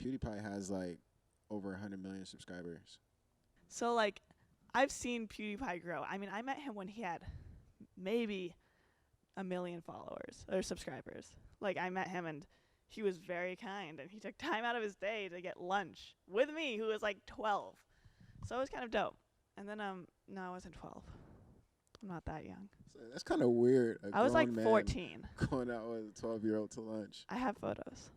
PewDiePie has like over 100 million subscribers. So like, I've seen PewDiePie grow. I mean, I met him when he had maybe 1 million followers or subscribers. Like, I met him and he was very kind and he took time out of his day to get lunch with me, who was like 12. So it was kind of dope. And then no, I wasn't 12. I'm not that young. So that's kind of weird. I was like man 14. going out with a 12-year-old to lunch. I have photos.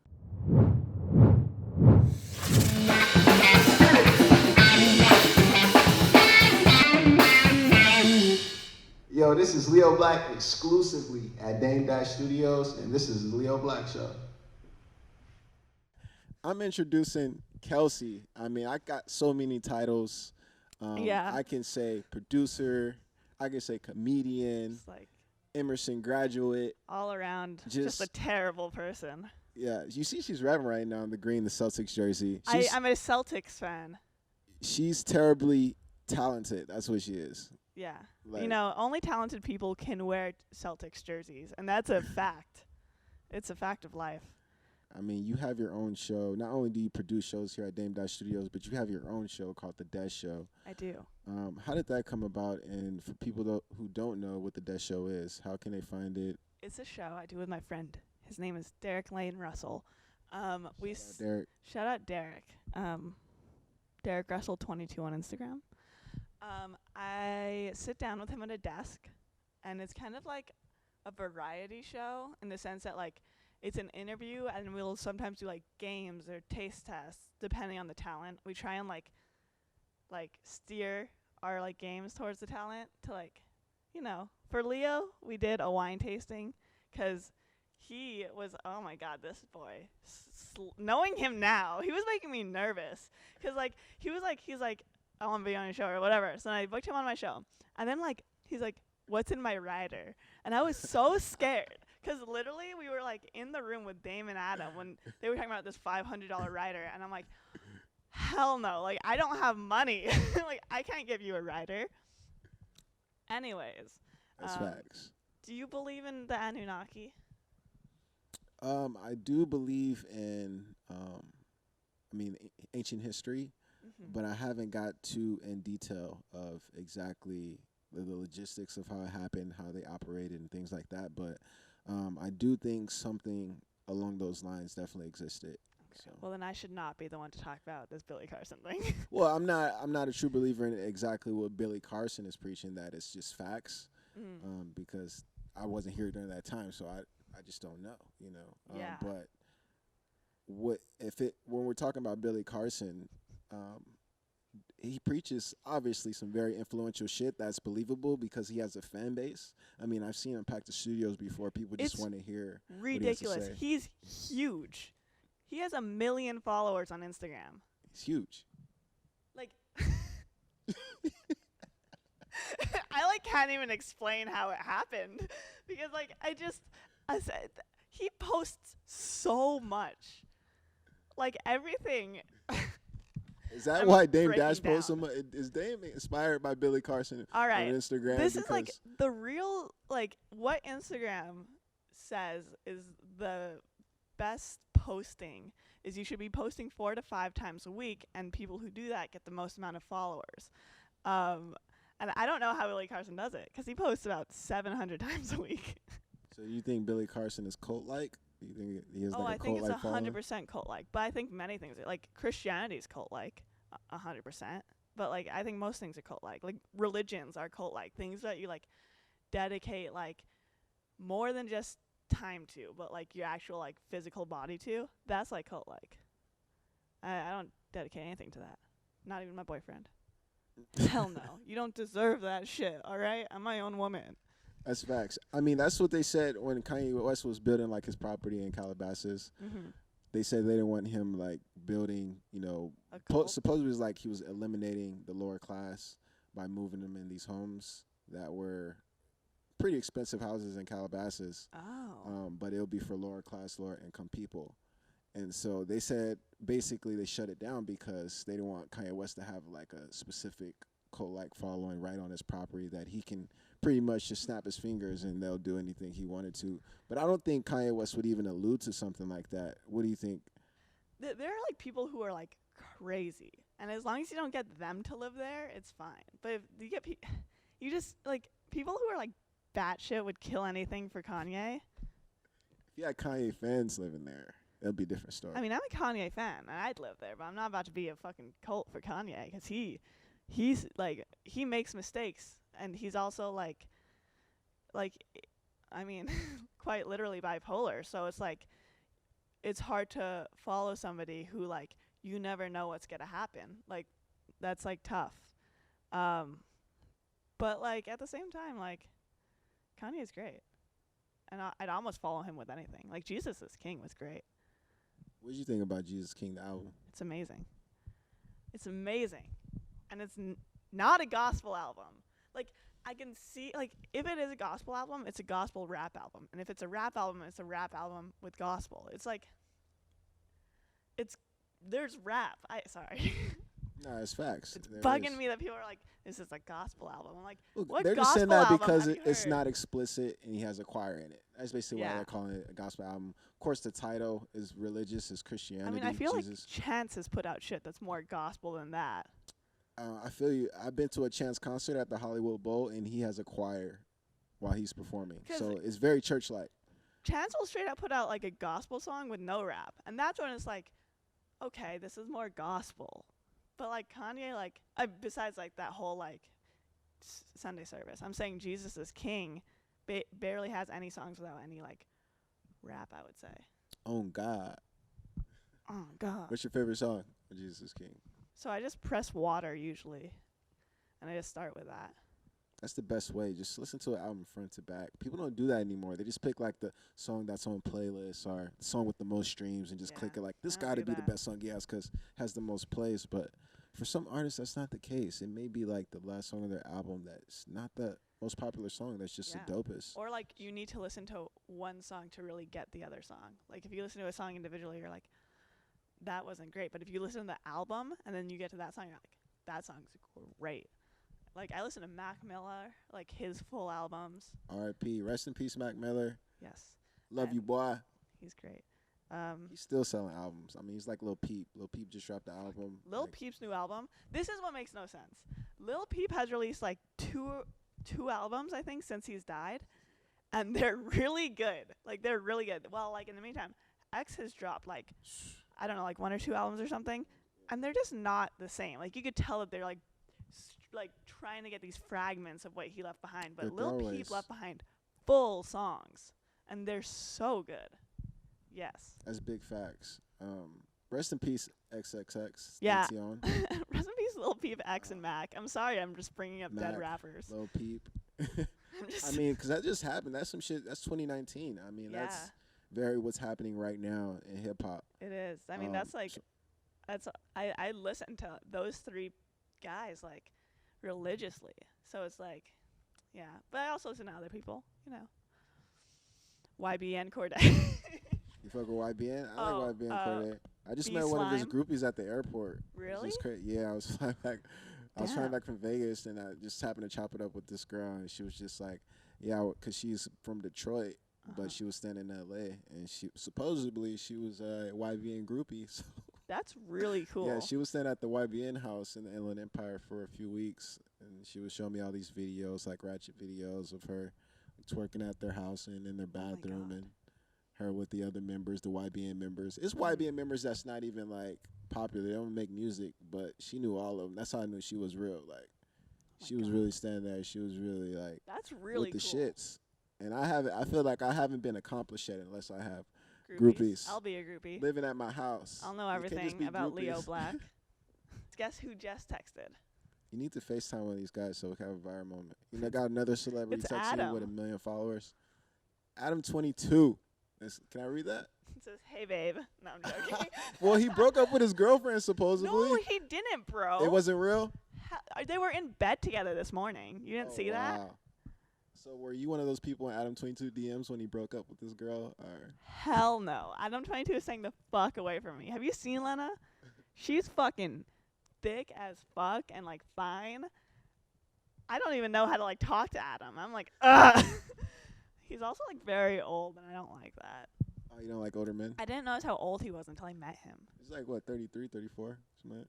Yo, this is Leo Black exclusively at Dame Dash Studios, and this is the Leo Black Show. I'm introducing Kelsey. I mean, I got so many titles. Yeah. I can say producer. I can say comedian. Just like Emerson graduate. all around, just a terrible person. Yeah, you see she's rapping right now in the green, the Celtics jersey. I'm a Celtics fan. She's terribly talented. That's what she is. Yeah. Like, You know, only talented people can wear Celtics jerseys, and that's a fact. It's a fact of life. I mean, you have your own show. Not only do you produce shows here at Dame Dash Studios, but you have your own show called The Des Show. I do. How did that come about? And for people who don't know what The Des Show is, how can they find it? It's a show I do with my friend. His name is Derek Lane Russell. Derek. Shout out Derek. Derek Russell 22 on Instagram. I sit down with him at a desk, and it's kind of like a variety show in the sense that like it's an interview, and we'll sometimes do like games or taste tests depending on the talent. We try and like steer our like games towards the talent to like, you know, for Leo we did a wine tasting 'cause he was, oh my God, this boy. Knowing him now, he was making me nervous 'cause like he's like, I want to be on your show or whatever. So I booked him on my show, and then like he's like, what's in my rider? And I was so scared. Because literally, we were, like, in the room with Dame and Adam when they were talking about this $500 rider. And I'm like, hell no. Like, I don't have money. Like, I can't give you a rider. Anyways. That's facts. Do you believe in the Anunnaki? I do believe in, ancient history, but I haven't got too in detail of exactly the logistics of how it happened, how they operated, and things like that. But I do think something along those lines definitely existed. Okay. So. Well, then I should not be the one to talk about this Billy Carson thing. Well, I'm not a true believer in exactly what Billy Carson is preaching, that it's just facts, because I wasn't here during that time, so I just don't know, you know. Yeah. But when we're talking about Billy Carson, he preaches obviously some very influential shit that's believable because he has a fan base. I mean, I've seen him pack the studios before. People just want to hear ridiculous. What he has to say. He's huge. He has 1 million followers on Instagram. He's huge. Like, I like can't even explain how it happened because like I said he posts so much, like everything. Is that why Dame Dash posts so much? Is Dame inspired by Billy Carson on Instagram? This is like the real, like what Instagram says is the best posting is you should be posting 4 to 5 times a week, and people who do that get the most amount of followers. And I don't know how Billy Carson does it because he posts about 700 times a week. So you think Billy Carson is cult-like? Do you think he is I like a think it's cult-like 100% cult-like. But I think many things are, like Christianity is cult-like, 100%. But like I think most things are cult-like. Like religions are cult-like, things that you like dedicate like more than just time to, but like your actual like physical body to. That's like cult-like. I don't dedicate anything to that. Not even my boyfriend. Hell no. You don't deserve that shit, all right? I'm my own woman. That's facts. I mean, that's what they said when Kanye West was building like his property in Calabasas. Mm-hmm. They said they didn't want him like building, you know, supposedly it was like he was eliminating the lower class by moving them in these homes that were pretty expensive houses in Calabasas. Oh. But it'll be for lower class, lower income people. And so they said basically they shut it down because they didn't want Kanye West to have like a specific cult-like following right on his property that he can pretty much just snap his fingers and they'll do anything he wanted to. But I don't think Kanye West would even allude to something like that. What do you think? there are like people who are like crazy, and as long as you don't get them to live there, it's fine. But if you get you just like people who are like batshit would kill anything for Kanye. If you had Kanye fans living there, it'll be a different story. I mean, I'm a Kanye fan, and I'd live there, but I'm not about to be a fucking cult for Kanye, because he's like, he makes mistakes, and he's also like, I mean, quite literally bipolar. So it's like, it's hard to follow somebody who like you never know what's gonna happen. Like, that's like tough. But like at the same time, like Kanye's great, and I'd almost follow him with anything. Like Jesus is King was great. What did you think about Jesus King, the album? It's amazing. It's amazing, and it's not a gospel album. Like I can see, like if it is a gospel album, it's a gospel rap album, and if it's a rap album, it's a rap album with gospel. It's like, there's rap. Sorry. No, it's facts. It's There bugging is. me that people are like, this is a gospel album. I'm like, Look, what they're just saying gospel that album because have you it's heard? not explicit and he has a choir in it. That's basically why Yeah. they're calling it a gospel album. Of course, the title is religious, is Christianity. I mean, I feel Jesus. like Chance has put out shit that's more gospel than that. I feel you. I've been to a Chance concert at the Hollywood Bowl, and he has a choir while he's performing. 'Cause So it's very church-like. Chance will straight up put out like a gospel song with no rap, and that's when it's like, okay, this is more gospel. But like Kanye, like besides like that whole like Sunday service, I'm saying Jesus is King barely has any songs without any like rap, I would say. Oh, God. Oh God. What's your favorite song of Jesus is King? So I just press water usually, and I just start with that. That's the best way. Just listen to an album front to back. People don't do that anymore. They just pick like the song that's on playlists or the song with the most streams and just Yeah, click it like, this I don't got to do be the that. best song he has because it has the most plays. But for some artists, that's not the case. It may be like the last song of their album that's not the most popular song. That's just Yeah. the dopest. Or like you need to listen to one song to really get the other song. Like if you listen to a song individually, you're like, that wasn't great. But if you listen to the album and then you get to that song, you're like, that song's great. Like I listen to Mac Miller, like his full albums. R.I.P. Rest in peace, Mac Miller. Yes, Love you, And- boy. he's great. He's still selling albums. I mean, he's like Lil Peep. Lil Peep just dropped the album. Lil like, Peep's new album. This is what makes no sense. Lil Peep has released like two albums, I think, since he's died, and they're really good. Like they're really good. Well, like in the meantime, X has dropped like, I don't know, like 1 or 2 albums or something, and they're just not the same. Like you could tell that they're like trying to get these fragments of what he left behind. But They're Lil Peep throwaways. left behind full songs, and they're so good. Yes. That's big facts. Rest in peace, XXX. Yeah. Tentacion, Rest in peace, Lil Peep, X, and Mac. I'm sorry, I'm just bringing up dead Mac, rappers. Lil Peep. I'm just I mean, because that just happened. That's some shit. That's 2019. I mean, that's Yeah. very what's happening right now in hip hop. It is. I mean, that's like, I listen to those 3 guys like religiously. So it's like, yeah. But I also listen to other people, you know. YBN Corday. You fuck with YBN? I Oh, like YBN Corday. I just B met one of his Slime? groupies at the airport. Really? Yeah, I was flying back. I was flying Damn. back from Vegas, and I just happened to chop it up with this girl, and she was just like, yeah, because she's from Detroit, Uh-huh. but she was staying in L.A., and she supposedly she was a YBN groupie. So That's really cool. yeah, she was staying at the YBN house in the Inland Empire for a few weeks, and she was showing me all these videos, like ratchet videos of her twerking at their house and in their Oh my bathroom, God. and her with the other members, the YBN members. It's YBN members that's not even like popular. They don't make music, but she knew all of them. That's how I knew she was real. Like, my she was God. really standing there. She was really like That's really with the cool. shits. And I feel like I haven't been accomplished yet unless I have groupies. I'll be a groupie. living at my house. I'll know You can't just everything be about Leo groupies. Black. Guess who just texted? You need to FaceTime one of these guys so we can have a viral moment. You know, got another celebrity It's texting with 1 Adam. million followers. Adam22. Can I read that? It says, "Hey babe." No, I'm joking. Well, he broke up with his girlfriend supposedly. No, he didn't, bro. It wasn't real? They were in bed together this morning. You didn't Oh, see that? wow. So were you one of those people in Adam22 DMs when he broke up with this girl? Or Hell no. Adam 22 is saying the fuck away from me. Have you seen Lena? She's fucking thick as fuck and like fine. I don't even know how to like talk to Adam. I'm like, ugh. He's also like very old, and I don't like that. Oh, you don't like older men? I didn't notice how old he was until I met him. He's like, what, 33, 34?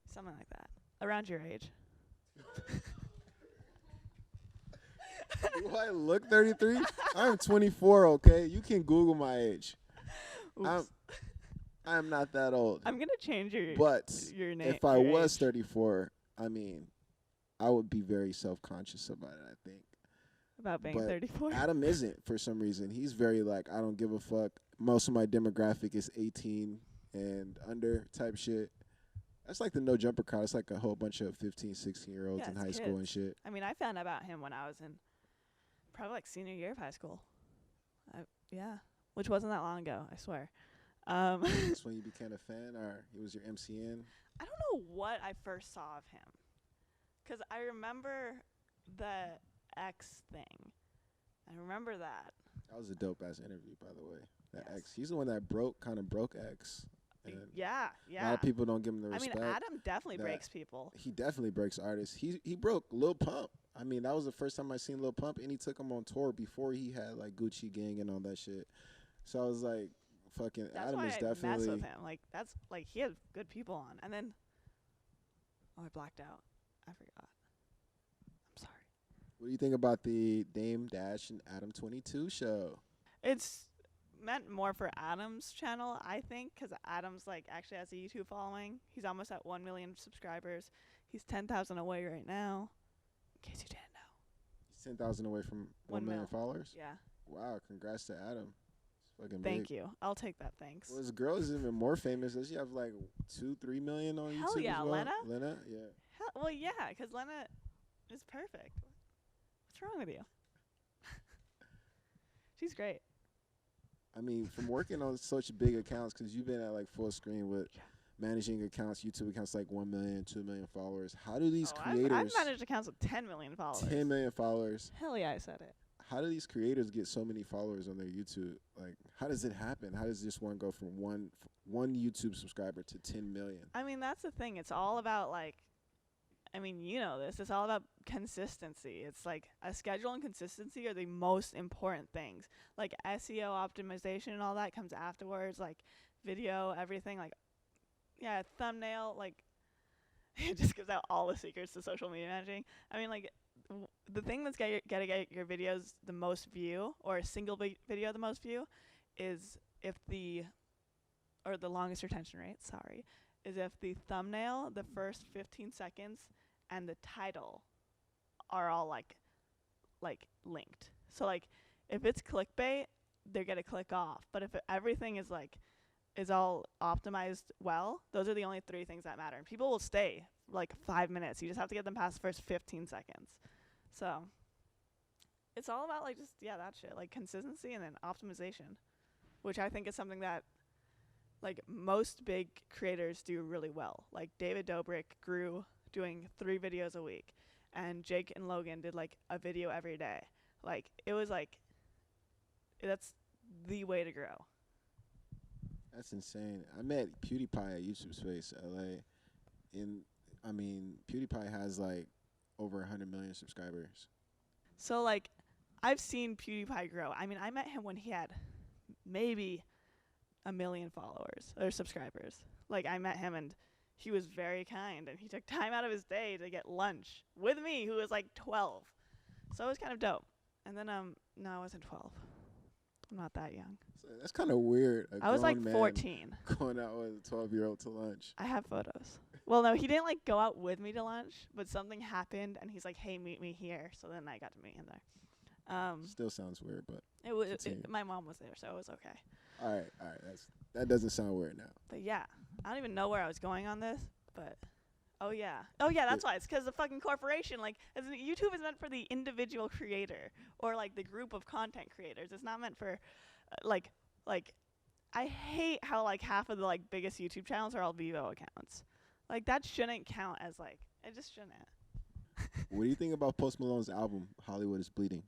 Something like that. Around your age. Do I look 33? I'm 24, okay? You can Google my age. Oops. I'm not that old. I'm going to change your name. If I was 34, I mean, I would be very self-conscious about it, I think. About being 34? Adam isn't, for some reason. He's very like, I don't give a fuck. Most of my demographic is 18 and under type shit. That's like the no jumper crowd. It's like a whole bunch of 15, 16-year-olds in high school and shit. I mean, I found out about him when I was in probably like senior year of high school. Which wasn't that long ago, I swear. That's when you became a fan, or he was your MCN? I don't know what I first saw of him. 'Cause I remember the X thing. I remember that. That was a dope-ass interview, by the way. That Yes. X. He's the one that broke X. Yeah. A lot of people don't give him the respect. I mean, Adam definitely breaks people. He definitely breaks artists. He broke Lil Pump. I mean, that was the first time I seen Lil Pump, and he took him on tour before he had like Gucci Gang and all that shit. So I was like, fucking That's Adam why is I definitely. mess with him. Like that's like he had good people on, and then I blacked out. I forgot. I'm sorry. What do you think about the Dame Dash and Adam 22 show? It's meant more for Adam's channel, I think, 'cause Adam's like actually has a YouTube following. He's almost at 1 million subscribers. He's 10,000 away right now. In case you didn't know. He's 10,000 away from 1 million followers. Yeah. Wow, congrats to Adam. It's fucking Thank big. you. I'll take that. Thanks. Well, his girl is even more famous. Does she have like 2-3 million on Hell YouTube yeah, as well? Lena? Lena, yeah. Well, yeah, 'cause Lena is perfect. What's wrong with you? She's great. I mean, from working on such big accounts, 'cause you've been at like full screen with managing accounts, YouTube accounts like 1 million, 2 million followers. How do these creators? I've managed accounts with 10 million followers. 10 million followers. Hell yeah, I said it. How do these creators get so many followers on their YouTube? Like, how does it happen? How does this one go from one YouTube subscriber to 10 million? I mean, that's the thing. It's all about like, I mean, you know this. It's all about consistency. It's like a schedule and consistency are the most important things. Like SEO optimization and all that comes afterwards. Like video, everything. Like, yeah, thumbnail. Like, it just gives out all the secrets to social media managing. I mean, like, the thing that's gonna get your videos the most view, or a single video the most view, is if the longest retention rate, is if the thumbnail, the first 15 seconds, and the title are all like linked. So like if it's clickbait, they're gonna click off. But if everything is all optimized well, those are the only 3 things that matter. And people will stay like 5 minutes. You just have to get them past the first 15 seconds. So it's all about like just that shit, like consistency and then optimization, which I think is something that like most big creators do really well. Like David Dobrik grew doing 3 videos a week, and Jake and Logan did like a video every day. Like it was like that's the way to grow. That's insane. I met PewDiePie at YouTube Space LA. PewDiePie has like over 100 million subscribers. So like I've seen PewDiePie grow. I mean, I met him when he had maybe 1 million followers or subscribers. Like I met him and he was very kind, and he took time out of his day to get lunch with me, who was like 12. So it was kind of dope. And then no, I wasn't 12. I'm not that young. So that's kind of weird. I was like 14. Going out with a 12-year-old to lunch. I have photos. Well, no, he didn't like go out with me to lunch, but something happened, and he's like, "Hey, meet me here." So then I got to meet him there. Still sounds weird, but it was. My mom was there, so it was okay. All right. That doesn't sound weird now. But yeah, I don't even know where I was going on this, but oh yeah, that's why. It's 'cause the fucking corporation, like, YouTube is meant for the individual creator or like the group of content creators. It's not meant for like I hate how like half of the like biggest YouTube channels are all Vivo accounts. Like that shouldn't count as like, it just shouldn't. What do you think about Post Malone's album Hollywood is Bleeding?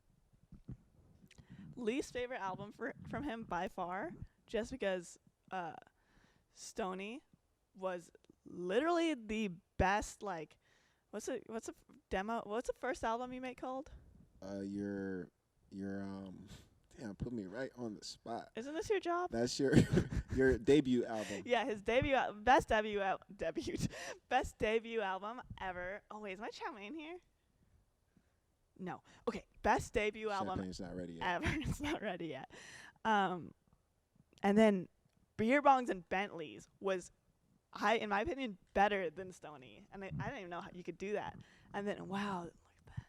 Least favorite album from him by far, just because Stoney was literally the best. Like, what's the first album you made called? Your Damn, put me right on the spot. Isn't this your job? That's your your debut album. Yeah, his best debut album ever. Oh wait, is my champagne here? No. Okay, best debut album Champagne's not ready yet. ever. It's not ready yet. And then Beer Bongs and Bentleys was, in my opinion, better than Stoney. And I didn't even know how you could do that. And then wow, look at that.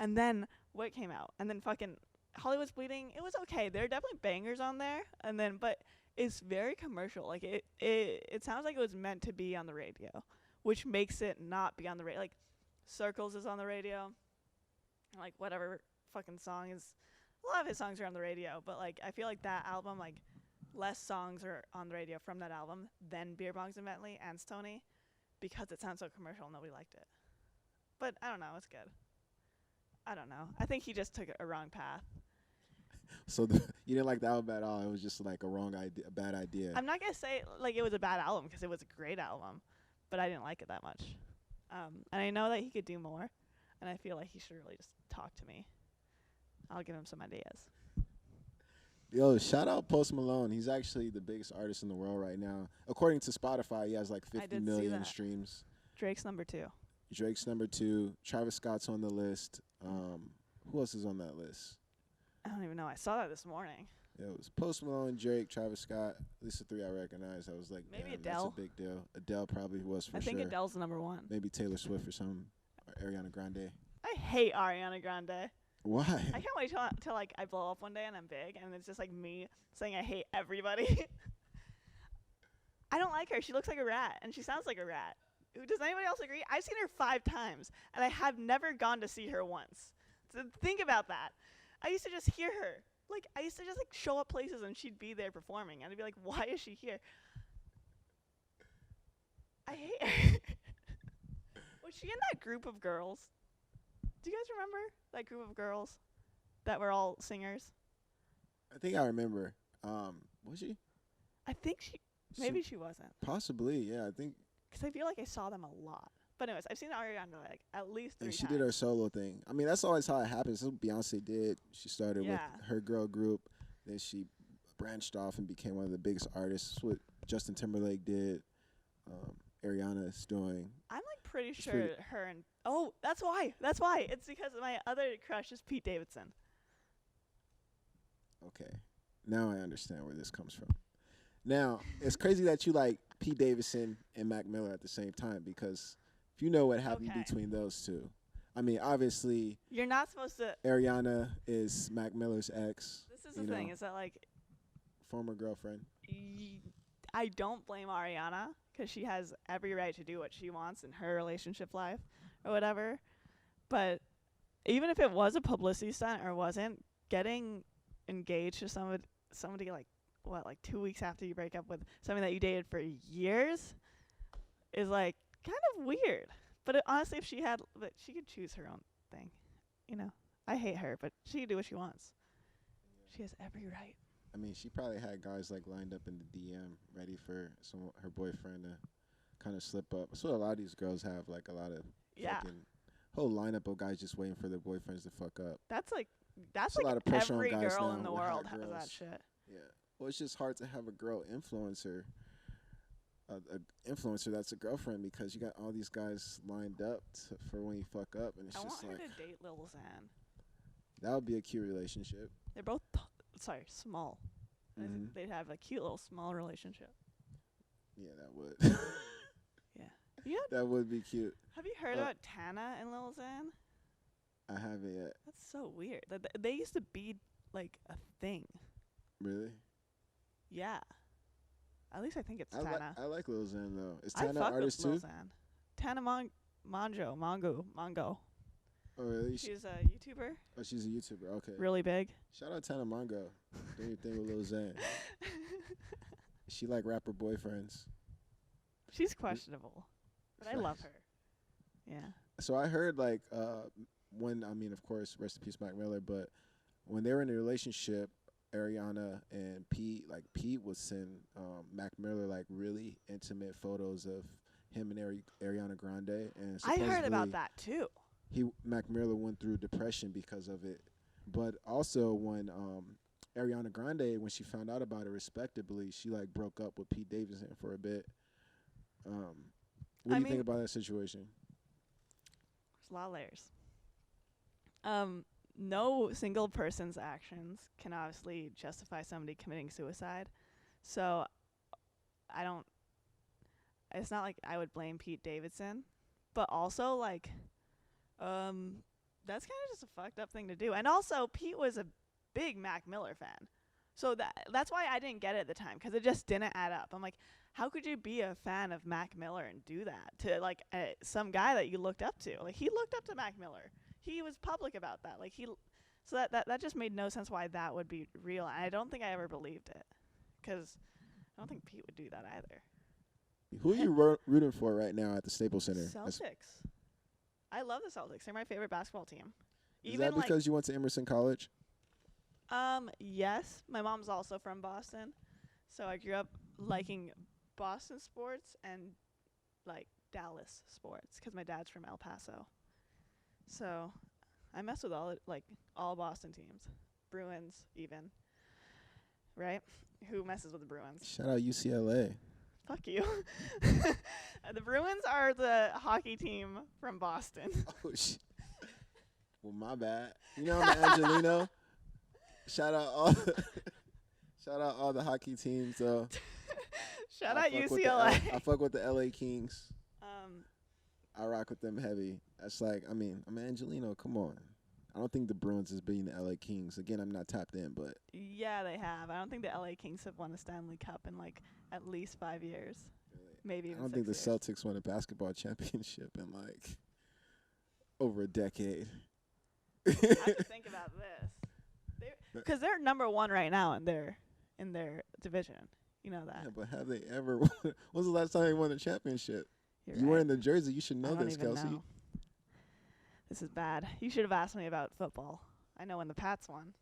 And then what came out? And then fucking Hollywood's Bleeding. It was okay. There are definitely bangers on there. And then, but it's very commercial. Like it sounds like it was meant to be on the radio, which makes it not be on the radio. Like Circles is on the radio. Like whatever fucking song is, a lot of his songs are on the radio, but like I feel like that album, like less songs are on the radio from that album than Beer Bongs and Bentley and Stoney, because it sounds so commercial and nobody liked it. But I don't know, it's good. I don't know. I think he just took a wrong path. So you didn't like the album at all. It was just like a wrong idea, a bad idea. I'm not gonna say like it was a bad album, because it was a great album, but I didn't like it that much. And I know that he could do more, and I feel like he should really just talk to me. I'll give him some ideas. Yo, shout out Post Malone. He's actually the biggest artist in the world right now. According to Spotify, he has like 50 million streams. Drake's number 2. Drake's number 2. Travis Scott's on the list. Who else is on that list? I don't even know. I saw that this morning. Yeah, it was Post Malone, Drake, Travis Scott. At least the 3 I recognize. I was like, maybe damn, Adele. that's a big deal. Adele probably was for sure. I think Adele's the number 1. Maybe Taylor Swift or something. Or Ariana Grande. I hate Ariana Grande. Why? I can't wait till like I blow up one day and I'm big and it's just like me saying I hate everybody. I don't like her. She looks like a rat and she sounds like a rat. Does anybody else agree? I've seen her 5 times and I have never gone to see her once. So think about that. I used to just hear her. Like I used to just like show up places and she'd be there performing and I'd be like, why is she here? I hate her. Was she in that group of girls? Do you guys remember that group of girls that were all singers? I think I remember. Was she? I think maybe she wasn't. Possibly, yeah. I think. Because I feel like I saw them a lot. But anyways, I've seen Ariana like at least 3 and she times. did her solo thing. I mean, that's always how it happens. That's what Beyonce did. She started with her girl group. Then she branched off and became one of the biggest artists. That's what Justin Timberlake did. Ariana is doing. I'm like pretty sure her and that's why. It's because my other crush is Pete Davidson. Okay, now I understand where this comes from. Now it's crazy that you like Pete Davidson and Mac Miller at the same time, because if you know what happened between those two, I mean, obviously you're not supposed to. Ariana is Mac Miller's ex. This is the thing: is that like former girlfriend. I don't blame Ariana, because she has every right to do what she wants in her relationship life or whatever. But even if it was a publicity stunt or wasn't, getting engaged to somebody like 2 weeks after you break up with somebody that you dated for years is like kind of weird. But honestly, if she could choose her own thing. I hate her, but she can do what she wants. She has every right. I mean, she probably had guys like lined up in the DM ready for her boyfriend to kind of slip up. That's what a lot of these girls have, like a lot of fucking whole lineup of guys just waiting for their boyfriends to fuck up. That's like a lot of pressure every on guys girl now in the with world hot has girls. that shit. Yeah. Well, it's just hard to have a girl influencer, a influencer that's a girlfriend, because you got all these guys lined up for when you fuck up, and it's I just want like her to date Lil Xan. That would be a cute relationship. They're both small. Mm-hmm. They'd have a cute little small relationship. Yeah, that would. Yeah. That would be cute. Have you heard about Tana and Lil Xan? I haven't yet. That's so weird. They used to be like a thing. Really? Yeah. At least I think it's Tana. I like Lil Xan though. Is Tana I fuck an artist with too? Lil Xan. Tana Mongo. Oh really? She's a YouTuber. Oh, she's a YouTuber. Okay. Really big. Shout out Tana Mongo. Doing your thing with Lil Xan. She like rapper boyfriends. She's questionable, but I love her. Yeah. So I heard like of course, rest in peace Mac Miller, but when they were in a relationship, Ariana and Pete would send Mac Miller like really intimate photos of him and Ariana Grande, and I heard about that too. Mac Miller went through depression because of it, But also when Ariana Grande, when she found out about it, respectably, she like broke up with Pete Davidson for a bit. What do you think about that situation? There's a lot of layers. No single person's actions can obviously justify somebody committing suicide. So I don't. It's not like I would blame Pete Davidson, but also like, that's kind of just a fucked up thing to do. And also, Pete was a big Mac Miller fan, so that's why I didn't get it at the time, because it just didn't add up. I'm like, how could you be a fan of Mac Miller and do that to like some guy that you looked up to? Like, he looked up to Mac Miller. He was public about that. Like, so that just made no sense why that would be real. And I don't think I ever believed it, because I don't think Pete would do that either. Who are you rooting for right now at the Staples Center? Celtics. I love the Celtics. They're my favorite basketball team. Is that because you went to Emerson College? Yes. My mom's also from Boston, so I grew up liking Boston sports and like Dallas sports because my dad's from El Paso. So I mess with all Boston teams, Bruins even. Right? Who messes with the Bruins? Shout out UCLA. Fuck you. The Bruins are the hockey team from Boston. Oh shit. Well, my bad. You know I'm an Angelino. Shout out all the hockey teams. Shout out UCLA. I fuck with the LA Kings. I rock with them heavy. That's like, I mean, I'm Angelino. Come on. I don't think the Bruins is beating the LA Kings. Again, I'm not tapped in, but yeah, they have. I don't think the LA Kings have won the Stanley Cup in like at least 5 years, maybe even. I don't 6 think the years. Celtics won a basketball championship in like over a decade. I have to think about this, because they're number one right now in their division. You know that. Yeah, but have they ever won? When's the last time they won a championship? You were in the jersey. You should know this, Kelsey. Know. This is bad. You should have asked me about football. I know when the Pats won.